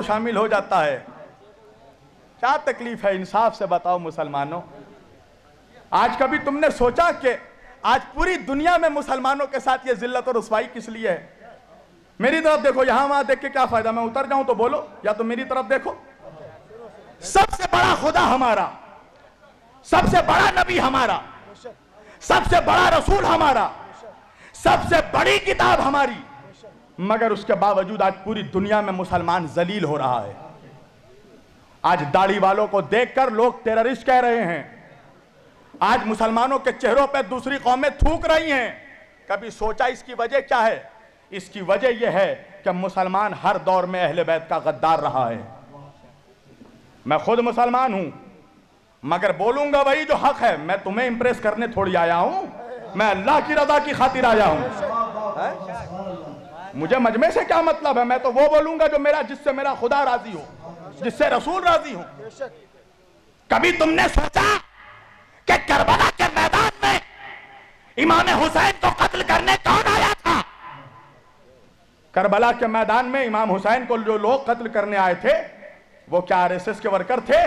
شامل ہو جاتا ہے. کیا تکلیف ہے؟ انصاف سے بتاؤ مسلمانوں. آج کبھی تم نے سوچا کہ آج پوری دنیا میں مسلمانوں کے ساتھ یہ ذلت اور رسوائی کس لیے ہے؟ میری طرف دیکھو، یہاں وہاں دیکھ کے کیا فائدہ؟ میں اتر جاؤں تو بولو، یا تو میری طرف دیکھو. سب سے بڑا خدا ہمارا، سب سے بڑا نبی ہمارا، سب سے بڑا رسول ہمارا، سب سے بڑی کتاب ہماری، مگر اس کے باوجود آج پوری دنیا میں مسلمان ذلیل ہو رہا ہے. آج داڑھی والوں کو دیکھ کر لوگ ٹیررسٹ کہہ رہے ہیں. آج مسلمانوں کے چہروں پہ دوسری قومیں تھوک رہی ہیں. کبھی سوچا اس کی وجہ کیا ہے؟ اس کی وجہ یہ ہے کہ مسلمان ہر دور میں اہل بیت کا غدار رہا ہے. میں خود مسلمان ہوں، مگر بولوں گا وہی جو حق ہے. میں تمہیں امپریس کرنے تھوڑی آیا ہوں، میں اللہ کی رضا کی خاطر آیا ہوں. مجھے مجمع سے کیا مطلب ہے؟ میں تو وہ بولوں گا جو جس سے میرا خدا راضی ہو، جس سے رسول راضی ہو. کبھی تم نے سوچا کہ کربلا کے میدان میں امام حسین کو قتل کرنے کون آیا تھا؟ کربلا کے میدان میں امام حسین کو جو لوگ قتل کرنے آئے تھے وہ کیا آر ایس ایس کے ورکر تھے؟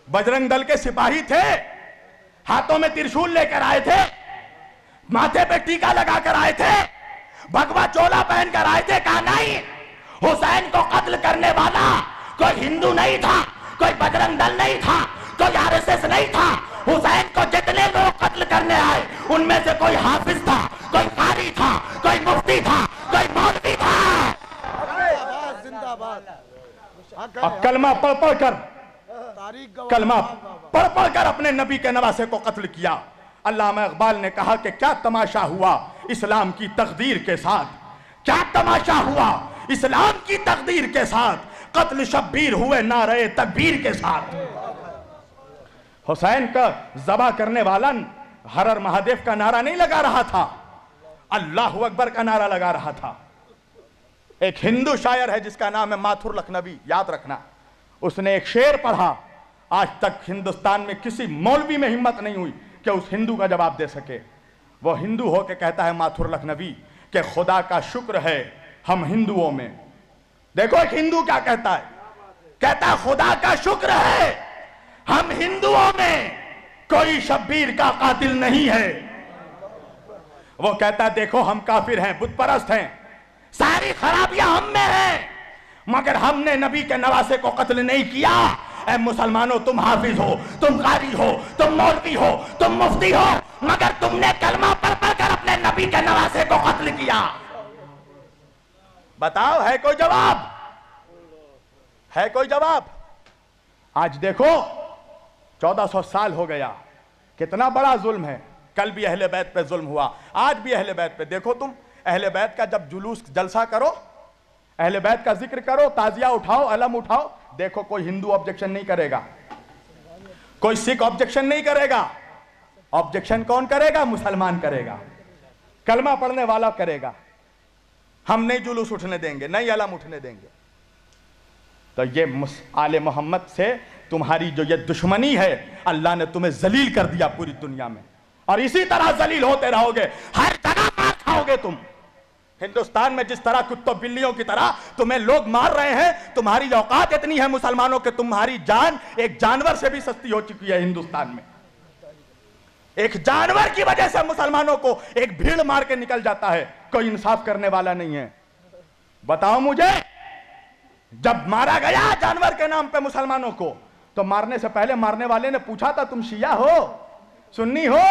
بجرنگ دل کے سپاہی تھے؟ ہاتھوں میں ترشول لے کر آئے تھے؟ ماتھے پہ ٹیکا لگا کر آئے تھے؟ بھگوا چولا پہن کر آئے تھے؟ کہا نہیں، حسین کو قتل کرنے والا کوئی ہندو نہیں تھا، کوئی بجرنگ دل نہیں تھا، کوئی آر ایس ایس نہیں تھا. حسین کو جتنے لوگ قتل کرنے آئے ان میں سے کوئی حافظ تھا، کوئی قاری تھا، کوئی مفتی تھا، کوئی مولوی تھا. اب کلمہ پڑھ پڑھ کر اپنے نبی کے نواسے کو قتل کیا. علامہ اقبال نے کہا کہ کیا تماشا ہوا اسلام کی تقدیر کے ساتھ، کیا تماشا ہوا اسلام کی تقدیر کے ساتھ، قتل شبیر ہوئے نعرہ تکبیر کے ساتھ. حسین کا ذبح کرنے والا ہر ہر مہادیو کا نعرہ نہیں لگا رہا تھا، اللہ اکبر کا نعرہ لگا رہا تھا. ایک ہندو شاعر ہے جس کا نام ہے ماتھر لکھنوی، یاد رکھنا. اس نے ایک شعر پڑھا، آج تک ہندوستان میں کسی مولوی میں ہمت نہیں ہوئی کہ اس ہندو کا جواب دے سکے. وہ ہندو ہو کے کہتا ہے ماتھر لکھنوی کہ خدا کا شکر ہے ہم ہندوؤں میں. دیکھو ایک ہندو کیا کہتا ہے، کہتا ہے خدا کا شکر ہے ہم ہندوؤں میں کوئی شبیر کا قاتل نہیں ہے. وہ کہتا ہے دیکھو ہم کافر ہیں، بت پرست ہیں، ساری خرابیاں ہم میں ہیں، مگر ہم نے نبی کے نواسے کو قتل نہیں کیا. اے مسلمانوں، تم حافظ ہو، تم قاری ہو، تم مولوی ہو، تم مفتی ہو، مگر تم نے کلمہ پڑھ پڑھ کر اپنے نبی کے نواسے کو قتل کیا. بتاؤ ہے کوئی جواب؟ ہے کوئی جواب؟ آج دیکھو 1400 سال ہو گیا، کتنا بڑا ظلم ہے. کل بھی اہل بیت پہ ظلم ہوا، آج بھی اہل بیت پہ. دیکھو تم اہل بیت کا جب جلوس جلسہ کرو، اہل بیت کا ذکر کرو، تعزیہ اٹھاؤ، علم اٹھاؤ، دیکھو کوئی ہندو آبجیکشن نہیں کرے گا، کوئی سکھ آبجیکشن نہیں کرے گا. آبجیکشن کون کرے گا؟ مسلمان کرے گا، کلمہ پڑھنے والا کرے گا. ہم نہیں جلوس اٹھنے دیں گے، نہیں علم اٹھنے دیں گے. تو یہ آل محمد سے تمہاری جو یہ دشمنی ہے، اللہ نے تمہیں ذلیل کر دیا پوری دنیا میں، اور اسی طرح ذلیل ہوتے رہو گے. ہر جگہ مار کھاؤ گے تم. ہندوستان میں جس طرح کتوں بلیوں کی طرح تمہیں لوگ مار رہے ہیں، تمہاری اوقات اتنی ہے مسلمانوں کہ تمہاری جان ایک جانور سے بھی سستی ہو چکی ہے ہندوستان میں. ایک جانور کی وجہ سے مسلمانوں کو ایک بھیڑ مار کے نکل جاتا ہے، کوئی انصاف کرنے والا نہیں ہے. بتاؤ مجھے، جب مارا گیا جانور کے نام پہ مسلمانوں کو، تو مارنے سے پہلے مارنے والے نے پوچھا تھا تم شیعہ ہو، سنی ہو،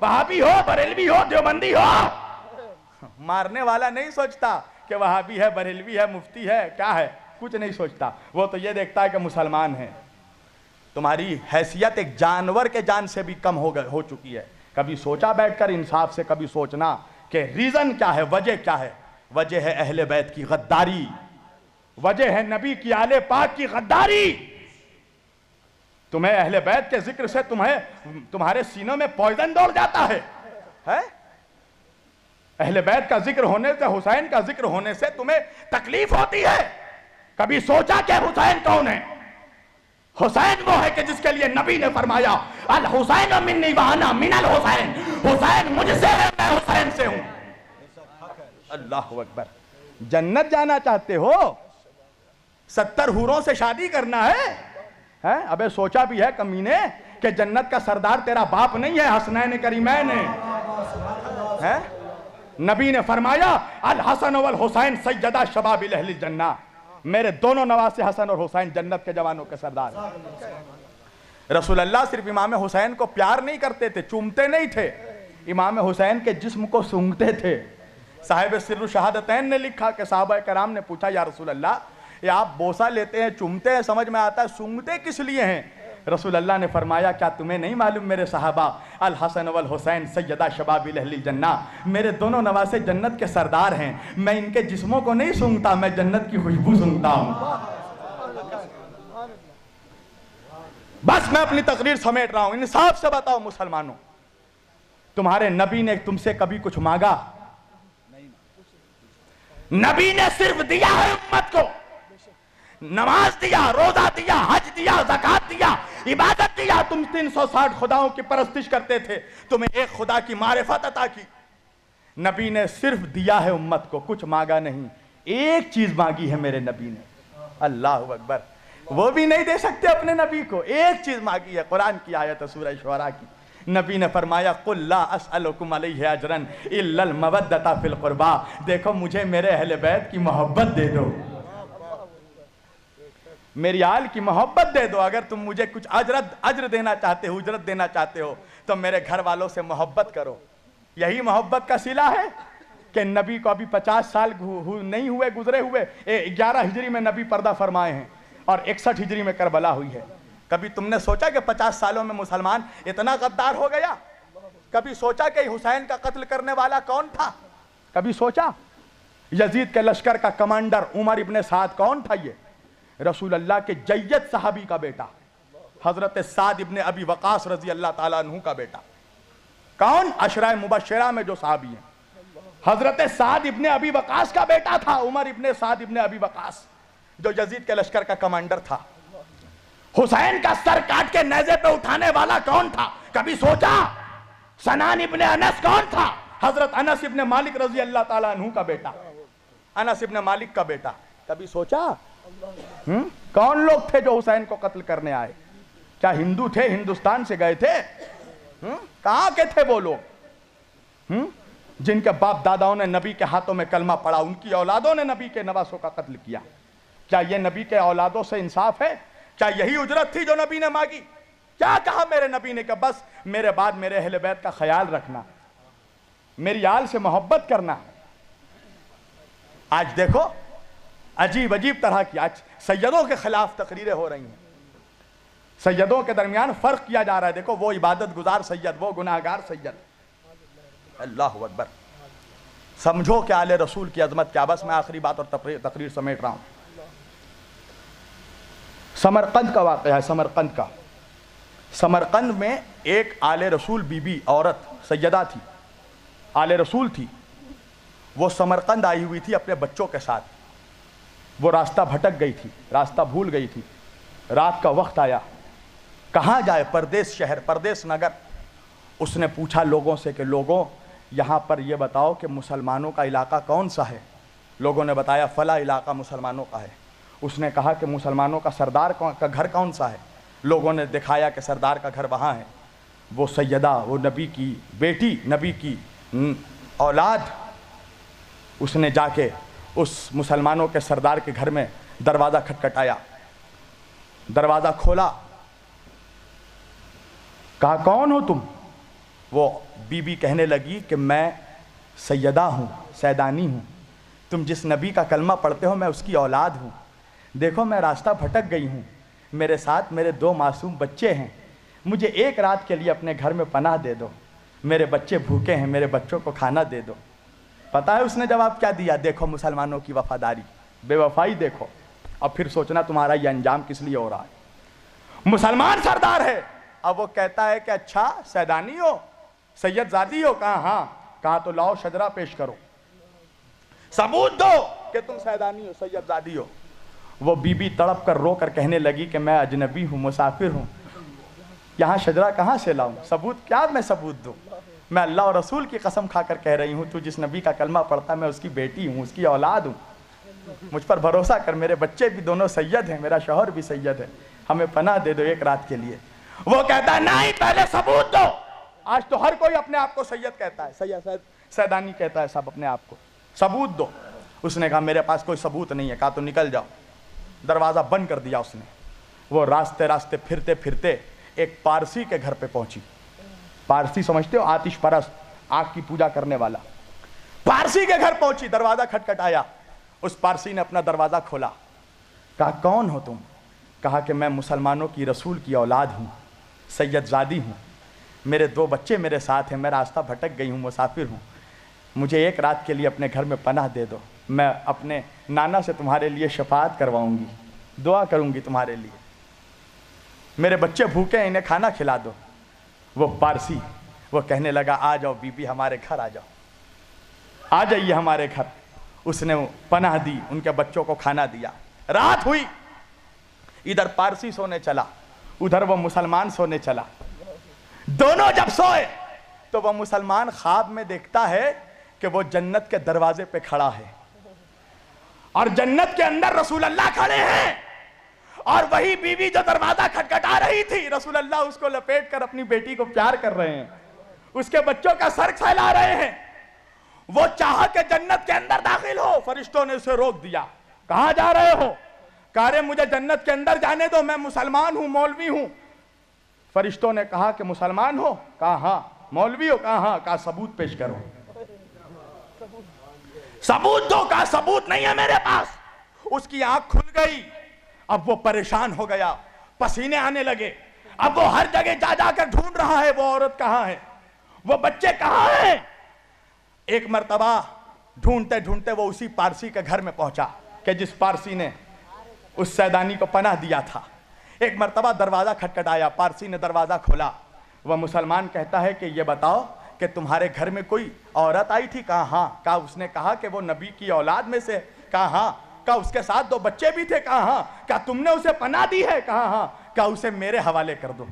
وہابی ہو، بریلوی ہو، دیوبندی ہو؟ مارنے والا نہیں سوچتا کہ وہابی ہے، بریلوی ہے، مفتی ہے، کیا ہے، کچھ نہیں سوچتا. وہ تو یہ دیکھتا ہے کہ مسلمان ہیں. تمہاری حیثیت ایک جانور کے جان سے بھی کم ہو چکی ہے. کبھی سوچا بیٹھ کر انصاف سے، کبھی سوچنا کہ ریزن کیا ہے، وجہ کیا ہے؟ وجہ ہے اہل بیت کی غداری، وجہ ہے نبی کی آل پاک کی غداری. تمہیں اہل بیت کے ذکر سے تمہارے سینوں میں پوائزن دوڑ جاتا ہے. اہل بیت کا ذکر ہونے سے، حسین کا ذکر ہونے سے تمہیں تکلیف ہوتی ہے. کبھی سوچا کہ حسین کون ہے؟ حسین وہ ہے کہ جس کے لیے نبی نے فرمایا الحسین منی وانا من الحسین، حسین مجھ سے ہے، میں حسین سے ہوں. اللہ اکبر. جنت جانا چاہتے ہو 70 حوروں سے شادی کرنا ہے؟ ابے سوچا بھی ہے کمینے کہ جنت کا سردار تیرا باپ نہیں ہے حسنین کریمین ہے؟ نبی نے فرمایا الحسن والحسین سیدہ شباب اہل الجنہ، میرے دونوں نواسے حسن اور حسین جنت کے جوانوں کے سردار ہیں۔ رسول اللہ صرف امام حسین کو پیار نہیں کرتے تھے، چومتے نہیں تھے، امام حسین کے جسم کو سونگھتے تھے۔ صاحب سر الشہادتین نے لکھا کہ صحابہ کرام نے پوچھا یا رسول اللہ یہ آپ بوسہ لیتے ہیں چومتے ہیں سمجھ میں آتا ہے، سونگھتے کس لیے ہیں؟ رسول اللہ نے فرمایا کیا تمہیں نہیں معلوم میرے صحابہ الحسن والحسین سیدہ شباب اہل الجنہ، میرے دونوں نواسے جنت کے سردار ہیں، میں ان کے جسموں کو نہیں سونگھتا، میں جنت کی خوشبو سونگھتا ہوں۔ بس میں اپنی تقریر سمیٹ رہا ہوں، انصاف سے بتاؤ مسلمانوں، تمہارے نبی نے تم سے کبھی کچھ مانگا؟ نبی نے صرف دیا ہے امت کو، نماز دیا، روزہ دیا، حج دیا، زکوٰۃ دیا، عبادت دیا۔ تم 360 خداؤں کی پرستش کرتے تھے، تمہیں ایک خدا کی معرفت عطا کی۔ نبی نے صرف دیا ہے امت کو، کچھ مانگا نہیں۔ ایک چیز مانگی ہے میرے نبی نے، اللہ اکبر، وہ بھی نہیں دے سکتے اپنے نبی کو، ایک چیز مانگی ہے، قرآن کی آیت ہے سورہ شعراء کی۔ نبی نے فرمایا قُلْ لَا أَسْأَلُكُمْ عَلَيْهِ أَجْرًا إِلَّا الْمَوَدَّةَ فِي الْقُرْبَى، دیکھو مجھے میرے اہل بیت کی محبت دے دو، میری آل کی محبت دے دو۔ اگر تم مجھے کچھ اجر دینا چاہتے ہو، اجرت دینا چاہتے ہو تو میرے گھر والوں سے محبت کرو۔ یہی محبت کا صلہ ہے کہ نبی کو ابھی 50 سال نہیں ہوئے گزرے ہوئے، 11 ہجری میں نبی پردہ فرمائے ہیں اور 61 ہجری میں کربلا ہوئی ہے۔ کبھی تم نے سوچا کہ 50 سالوں میں مسلمان اتنا غدار ہو گیا؟ کبھی سوچا کہ حسین کا قتل کرنے والا کون تھا؟ کبھی سوچا؟ یزید کے لشکر کا کمانڈر عمر ابن سعد کون تھا؟ یہ رسول اللہ کے جید صحابی کا بیٹا، حضرت سعد ابن ابی وقاص رضی اللہ تعالیٰ عنہ کا بیٹا۔ کون؟ عشرہ مبشرہ میں جو صحابی ہیں، حضرت سعد ابن ابی وقاص کا بیٹا تھا عمر ابن سعد ابن ابی وقاص، جو یزید کے لشکر کا کمانڈر تھا۔ حسین کا سر کاٹ کے نیزے پہ اٹھانے والا کون تھا؟ کبھی سوچا؟ سنان ابن انس کون تھا؟ حضرت انس ابن مالک رضی اللہ تعالیٰ عنہ کا بیٹا، انس ابن مالک کا بیٹا۔ کبھی سوچا؟ کون لوگ تھے جو حسین کو قتل کرنے آئے؟ کیا ہندو تھے؟ ہندوستان سے گئے تھے؟ کہاں کے تھے وہ لوگ جن کے باپ داداؤں نے نبی کے ہاتھوں میں کلمہ پڑھا، ان کی اولادوں نے نبی کے نواسوں کا قتل کیا؟ کیا یہ نبی کے اولادوں سے انصاف ہے؟ کیا یہی اجرت تھی جو نبی نے مانگی؟ کیا کہا میرے نبی نے کہ بس میرے بعد میرے اہل بیت کا خیال رکھنا، میری آل سے محبت کرنا؟ آج دیکھو عجیب عجیب طرح کی آج سیدوں کے خلاف تقریریں ہو رہی ہیں، سیدوں کے درمیان فرق کیا جا رہا ہے۔ دیکھو وہ عبادت گزار سید، وہ گناہگار سید۔ اللہ اکبر، سمجھو کہ آل رسول کی عظمت کیا۔ بس میں آخری بات اور تقریر سمیٹ رہا ہوں۔ سمرقند کا واقعہ ہے، سمرقند کا۔ سمرقند میں ایک آل رسول بی بی عورت سیدہ تھی، آل رسول تھی، وہ سمرقند آئی ہوئی تھی اپنے بچوں کے ساتھ۔ وہ راستہ بھٹک گئی تھی، راستہ بھول گئی تھی، رات کا وقت آیا، کہاں جائے؟ پردیس شہر، پردیس نگر۔ اس نے پوچھا لوگوں سے کہ لوگوں یہاں پر یہ بتاؤ کہ مسلمانوں کا علاقہ کون سا ہے؟ لوگوں نے بتایا فلاں علاقہ مسلمانوں کا ہے۔ اس نے کہا کہ مسلمانوں کا سردار کا گھر کون سا ہے؟ لوگوں نے دکھایا کہ سردار کا گھر وہاں ہے۔ وہ سیدہ، وہ نبی کی بیٹی، نبی کی اولاد، اس نے جا کے اس مسلمانوں کے سردار کے گھر میں دروازہ کھٹکھٹایا، دروازہ کھولا، کہا کون ہو تم؟ وہ بی بی کہنے لگی کہ میں سیدہ ہوں، سیدانی ہوں، تم جس نبی کا کلمہ پڑھتے ہو میں اس کی اولاد ہوں۔ دیکھو میں راستہ بھٹک گئی ہوں، میرے ساتھ میرے 2 معصوم بچے ہیں، مجھے ایک رات کے لیے اپنے گھر میں پناہ دے دو، میرے بچے بھوکے ہیں، میرے بچوں کو کھانا دے دو۔ پتہ ہے اس نے جواب کیا دیا؟ دیکھو مسلمانوں کی وفاداری، بے وفائی دیکھو۔ اب پھر سوچنا تمہارا یہ انجام کس لیے ہو رہا ہے؟ مسلمان سردار ہے، اب وہ کہتا ہے کہ اچھا سیدانی ہو، سید زادی ہو؟ کہا ہاں۔ کہا تو لاؤ شجرہ پیش کرو، ثبوت دو کہ تم سیدانی ہو، سید زادی ہو۔ وہ بی بی تڑپ کر رو کر کہنے لگی کہ میں اجنبی ہوں، مسافر ہوں، یہاں شجرہ کہاں سے لاؤں؟ ثبوت کیا میں ثبوت دوں؟ میں اللہ اور رسول کی قسم کھا کر کہہ رہی ہوں، تو جس نبی کا کلمہ پڑھتا میں اس کی بیٹی ہوں، اس کی اولاد ہوں۔ مجھ پر بھروسہ کر، میرے بچے بھی دونوں سید ہیں، میرا شوہر بھی سید ہے، ہمیں پناہ دے دو ایک رات کے لیے۔ وہ کہتا ہے نہیں، پہلے ثبوت دو۔ آج تو ہر کوئی اپنے آپ کو سید کہتا ہے، سیدانی کہتا ہے سب اپنے آپ کو، ثبوت دو۔ اس نے کہا میرے پاس کوئی ثبوت نہیں ہے۔ کہا تو نکل جاؤ۔ دروازہ بند کر دیا اس نے۔ وہ راستے راستے پھرتے پھرتے ایک پارسی کے گھر پہ پہنچی۔ پارسی سمجھتے ہو؟ آتش پرست، آگ کی پوجا کرنے والا۔ پارسی کے گھر پہنچی، دروازہ کھٹکھٹایا۔ اس پارسی نے اپنا دروازہ کھولا۔ کہا کون ہو تم؟ کہا کہ میں مسلمانوں کی رسول کی اولاد ہوں، سید زادی ہوں، میرے 2 بچے میرے ساتھ ہیں، میں راستہ بھٹک گئی ہوں، مسافر ہوں، مجھے ایک رات کے لیے اپنے گھر میں پناہ دے دو، میں اپنے نانا سے تمہارے لیے شفاعت کرواؤں گی، دعا کروں گی تمہارے لیے، میرے بچے بھوکے ہیں، انہیں کھانا کھلا دو۔ وہ پارسی وہ کہنے لگا آ جاؤ بی بی، ہمارے گھر آ جاؤ، آ جائیے ہمارے گھر۔ اس نے پناہ دی، ان کے بچوں کو کھانا دیا۔ رات ہوئی، ادھر پارسی سونے چلا، ادھر وہ مسلمان سونے چلا۔ دونوں جب سوئے تو وہ مسلمان خواب میں دیکھتا ہے کہ وہ جنت کے دروازے پہ کھڑا ہے اور جنت کے اندر رسول اللہ کھڑے ہیں، اور وہی بیوی جو دروازہ کھٹکھٹا رہی تھی، رسول اللہ اس کو لپیٹ کر اپنی بیٹی کو پیار کر رہے ہیں، اس کے بچوں کا سر کھلا رہے ہیں۔ وہ چاہا کہ جنت کے اندر داخل ہو، فرشتوں نے اسے روک دیا۔ کہاں جا رہے ہو؟ کہا رہے مجھے جنت کے اندر جانے دو، میں مسلمان ہوں، مولوی ہوں۔ فرشتوں نے کہا کہ مسلمان ہو؟ کہا ہاں۔ مولوی ہو؟ کہا ہاں۔ کہا ثبوت پیش کرو، ثبوت دو۔ کہا ثبوت نہیں ہے میرے پاس۔ اس کی آنکھ کھل گئی، اب وہ پریشان ہو گیا، پسینے آنے لگے، اب وہ ہر جگہ جا جا کر ڈھونڈ رہا ہے وہ عورت کہاں ہے، وہ بچے کہاں ہیں۔ ایک مرتبہ ڈھونڈتے ڈھونڈتے وہ اسی پارسی کے گھر میں پہنچا کہ جس پارسی نے اس سیدانی کو پناہ دیا تھا۔ ایک مرتبہ دروازہ کھٹکھٹایا، پارسی نے دروازہ کھولا۔ وہ مسلمان کہتا ہے کہ یہ بتاؤ کہ تمہارے گھر میں کوئی عورت آئی تھی؟ کہا ہاں۔ کہا اس نے کہا کہ وہ نبی کی اولاد میں سے؟ کہا ہاں۔ کہا اس کے ساتھ 2 بچے بھی تھے؟ کہا ہاں۔ کہا تم نے اسے پناہ دی ہے؟ کہا ہاں۔ کہا اسے میرے حوالے کر دو۔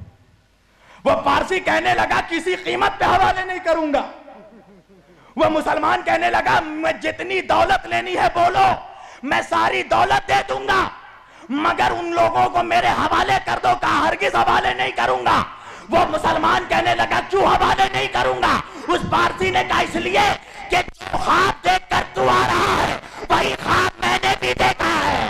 وہ پارسی کہنے لگا کسی قیمت پہ حوالے نہیں کروں گا۔ وہ مسلمان کہنے لگا میں جتنی دولت لینی ہے بولو، میں ساری دولت دے دوں گا، مگر ان لوگوں کو میرے حوالے کر دو۔ کہا ہرگز حوالے نہیں کروں گا۔ وہ مسلمان کہنے لگا کیوں حوالے نہیں کروں گا؟ اس پارسی نے کہا اس لیے کہ جو خواب دیکھ کر تو آ رہا ہے وہی خواب میں نے بھی دیکھا ہے،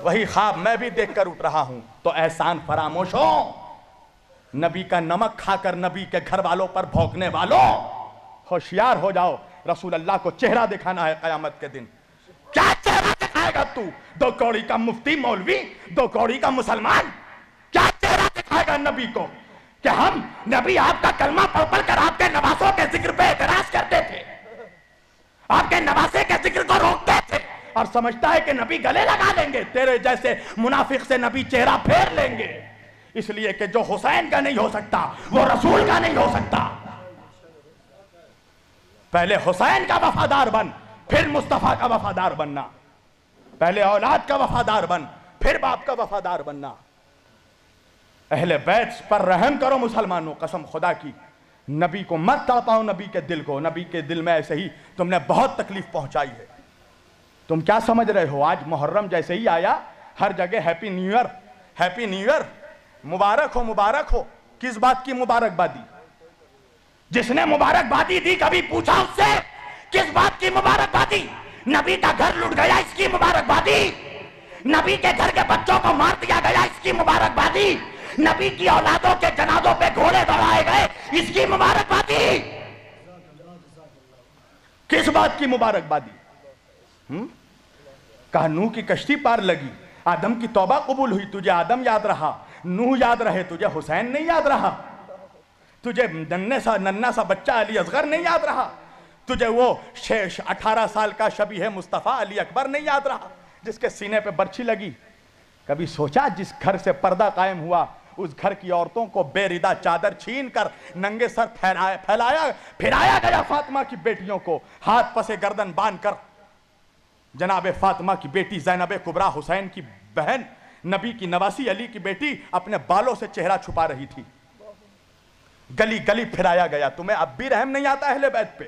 وہی خواب میں بھی دیکھ کر اٹھ رہا ہوں۔ تو احسان فراموش ہو، نبی کا نمک کھا کر نبی کے گھر والوں پر بھونکنے والوں، ہوشیار ہو جاؤ۔ رسول اللہ کو چہرہ دکھانا ہے قیامت کے دن۔ کیا چہرہ دکھائے گا تو؟ 2 کوڑی کا مفتی مولوی، 2 کوڑی کا مسلمان، کیا چہرہ دکھائے گا نبی کو کہ ہم نبی آپ کا کلمہ پڑھ پڑھ کر آپ کے نواسوں کے ذکر پہ اعتراض کرتے تھے، آپ کے نواسے کے ذکر کو روکتے تھے، اور سمجھتا ہے کہ نبی گلے لگا لیں گے، تیرے جیسے منافق سے نبی چہرہ پھیر لیں گے، اس لیے کہ جو حسین کا نہیں ہو سکتا وہ رسول کا نہیں ہو سکتا۔ پہلے حسین کا وفادار بن، پھر مصطفیٰ کا وفادار بننا، پہلے اولاد کا وفادار بن، پھر باپ کا وفادار بننا۔ اہل بیت پر رحم کرو مسلمانوں، قسم خدا کی، نبی کو مت تڑپاؤ، نبی کے دل کو، نبی کے دل میں ایسے ہی تم نے بہت تکلیف پہنچائی ہے۔ تم کیا سمجھ رہے ہو؟ آج محرم جیسے ہی آیا ہر جگہ happy new year, happy new year, مبارک ہو مبارک ہو۔ کس بات کی مبارکبادی؟ جس نے مبارکبادی دی کبھی پوچھا اس سے کس بات کی مبارکبادی؟ نبی کا گھر لٹ گیا اس کی مبارکبادی، نبی کے گھر کے بچوں کو مار دیا گیا اس کی مبارکبادی، نبی کی اولادوں کے جنازوں پہ گھوڑے دوڑائے گئے اس کی مبارکبادی۔ کس بات کی مبارکبادی؟ کہا نوح کی کشتی پار لگی، آدم کی توبہ قبول ہوئی، تجھے آدم یاد رہا، نوح یاد رہے، تجھے حسین نہیں یاد رہا، تجھے ننھا سا بچہ علی اصغر نہیں یاد رہا، تجھے وہ 18 سال کا شبیہ مصطفیٰ علی اکبر نہیں یاد رہا جس کے سینے پہ برچھی لگی؟ کبھی سوچا جس گھر سے پردہ قائم ہوا اس گھر کی عورتوں کو بے ردہ چادر چھین کر ننگے سر پھرایا گیا، فاطمہ کی بیٹیوں کو ہاتھ پسے گردن باندھ کر، جناب فاطمہ کی بیٹی زینب کبریٰ حسین کی بہن، نبی کی نواسی علی کی بیٹی اپنے بالوں سے چہرہ چھپا رہی تھی، گلی گلی پھرایا گیا۔ تمہیں اب بھی رحم نہیں آتا اہل بیت پہ؟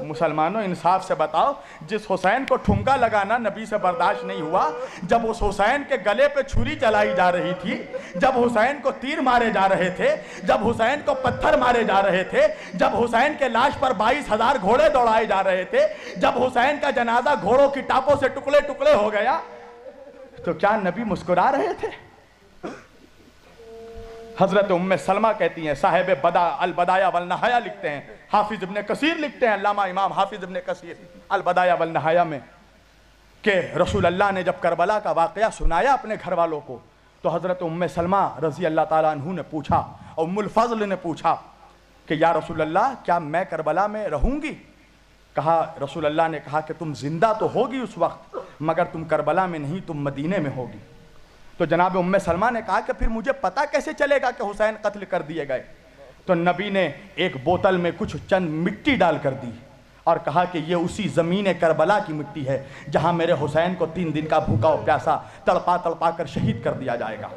مسلمانوں انصاف سے بتاؤ، جس حسین کو ٹھمکا لگانا نبی سے برداشت نہیں ہوا، جب اس حسین کے گلے پہ چھری چلائی جا رہی تھی، جب حسین کو تیر مارے جا رہے تھے، جب حسین کو پتھر مارے جا رہے تھے، جب حسین کے لاش پر 22,000 گھوڑے دوڑائے جا رہے تھے، جب حسین کا جنازہ گھوڑوں کی ٹاپوں سے ٹکڑے ٹکڑے ہو گیا، تو کیا نبی مسکرا رہے تھے؟ حضرت ام سلمہ کہتی ہیں، صاحب البدایہ والنہایہ لکھتے ہیں، حافظ ابن کثیر لکھتے ہیں، علامہ امام حافظ ابن کثیر البدایہ والنہایہ میں، کہ رسول اللہ نے جب کربلا کا واقعہ سنایا اپنے گھر والوں کو، تو حضرت ام سلمہ رضی اللہ تعالیٰ عنہ نے پوچھا، ام الفضل نے پوچھا کہ یا رسول اللہ کیا میں کربلا میں رہوں گی؟ کہا، رسول اللہ نے کہا کہ تم زندہ تو ہوگی اس وقت، مگر تم کربلا میں نہیں، تم مدینے میں ہوگی۔ تو جناب ام سلمہ نے کہا کہ پھر مجھے پتہ کیسے چلے گا کہ حسین قتل کر دیے گئے؟ تو نبی نے ایک بوتل میں کچھ چند مٹی ڈال کر دی اور کہا کہ یہ اسی زمین کربلا کی مٹی ہے جہاں میرے حسین کو 3 دن کا بھوکا و پیاسا تڑپا تڑپا کر شہید کر دیا جائے گا۔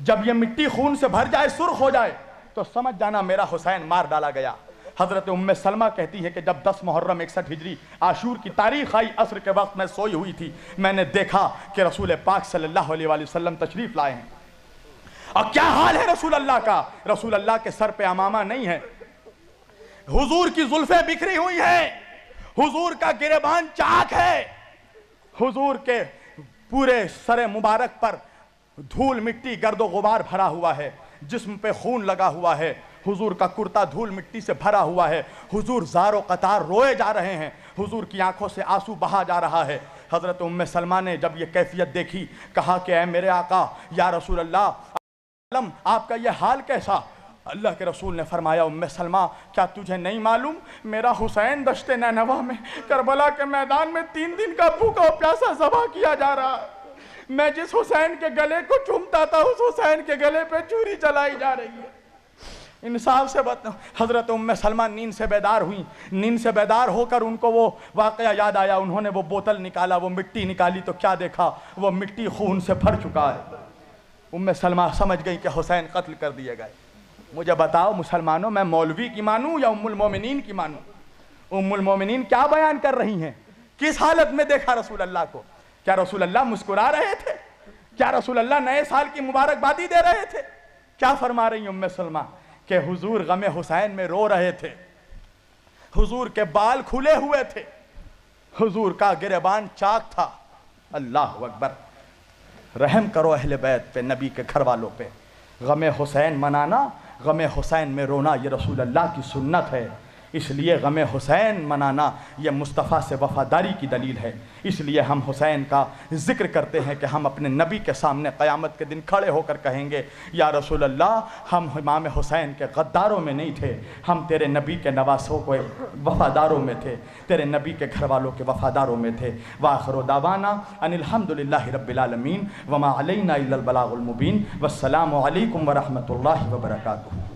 جب یہ مٹی خون سے بھر جائے، سرخ ہو جائے، تو سمجھ جانا میرا حسین مار ڈالا گیا۔ حضرت ام سلمہ کہتی ہے کہ جب 10 محرم 61 ہجری عاشور کی تاریخ آئی، عصر کے وقت میں سوئی ہوئی تھی، میں نے دیکھا کہ رسول پاک صلی اللہ علیہ وسلم تشریف لائے ہیں۔ اور کیا حال ہے رسول اللہ کا؟ رسول اللہ کے سر پہ امامہ نہیں ہے، حضور کی زلفیں بکھری ہوئی ہیں، حضور کا گریبان چاک ہے، حضور کے پورے سر مبارک پر دھول مٹی گرد و غبار بھرا ہوا ہے، جسم پہ خون لگا ہوا ہے، حضور کا کرتا دھول مٹی سے بھرا ہوا ہے، حضور زار و قطار روئے جا رہے ہیں، حضور کی آنکھوں سے آنسو بہا جا رہا ہے۔ حضرت ام سلمہ نے جب یہ کیفیت دیکھی، کہا کہ اے میرے آقا یا رسول اللہ، آپ کا یہ حال کیسا؟ اللہ کے رسول نے فرمایا، ام سلمہ کیا تجھے نہیں معلوم میرا حسین دشت نینوا میں کربلا کے میدان میں 3 دن کا بھوکا و پیاسا ذبح کیا جا رہا ہے، میں جس حسین کے گلے کو چومتا تھا اس حسین کے گلے پہ چوری چلائی جا رہی ہے۔ انصاف سے بات، حضرت ام سلمہ نیند سے بیدار ہوئیں، نیند سے بیدار ہو کر ان کو وہ واقعہ یاد آیا، انہوں نے وہ بوتل نکالا، وہ مٹی نکالی، تو کیا دیکھا، وہ مٹی خون سے بھر چکا ہے۔ ام سلمہ سمجھ گئی کہ حسین قتل کر دیے گئے۔ مجھے بتاؤ مسلمانوں، میں مولوی کی مانوں یا ام المومنین کی مانوں؟ ام المومنین کیا بیان کر رہی ہیں؟ کس حالت میں دیکھا رسول اللہ کو؟ کیا رسول اللہ مسکرا رہے تھے؟ کیا رسول اللہ نئے سال کی مبارکبادی دے رہے تھے؟ کیا فرما رہی ہیں ام سلمہ؟ کہ حضور غم حسین میں رو رہے تھے، حضور کے بال کھلے ہوئے تھے، حضور کا گریبان چاک تھا۔ اللہ اکبر! رحم کرو اہل بیت پہ، نبی کے گھر والوں پہ۔ غم حسین منانا، غم حسین میں رونا، یہ رسول اللہ کی سنت ہے۔ اس لیے غم حسین منانا یہ مصطفیٰ سے وفاداری کی دلیل ہے۔ اس لیے ہم حسین کا ذکر کرتے ہیں کہ ہم اپنے نبی کے سامنے قیامت کے دن کھڑے ہو کر کہیں گے، یا رسول اللہ ہم امام حسین کے غداروں میں نہیں تھے، ہم تیرے نبی کے نواسوں کو وفاداروں میں تھے، تیرے نبی کے گھر والوں کے وفاداروں میں تھے۔ وآخر دعوانا ان الحمدللہ رب العالمین وما علینا الا البلاغ المبین، والسلام علیکم ورحمۃ اللہ وبرکاتہ۔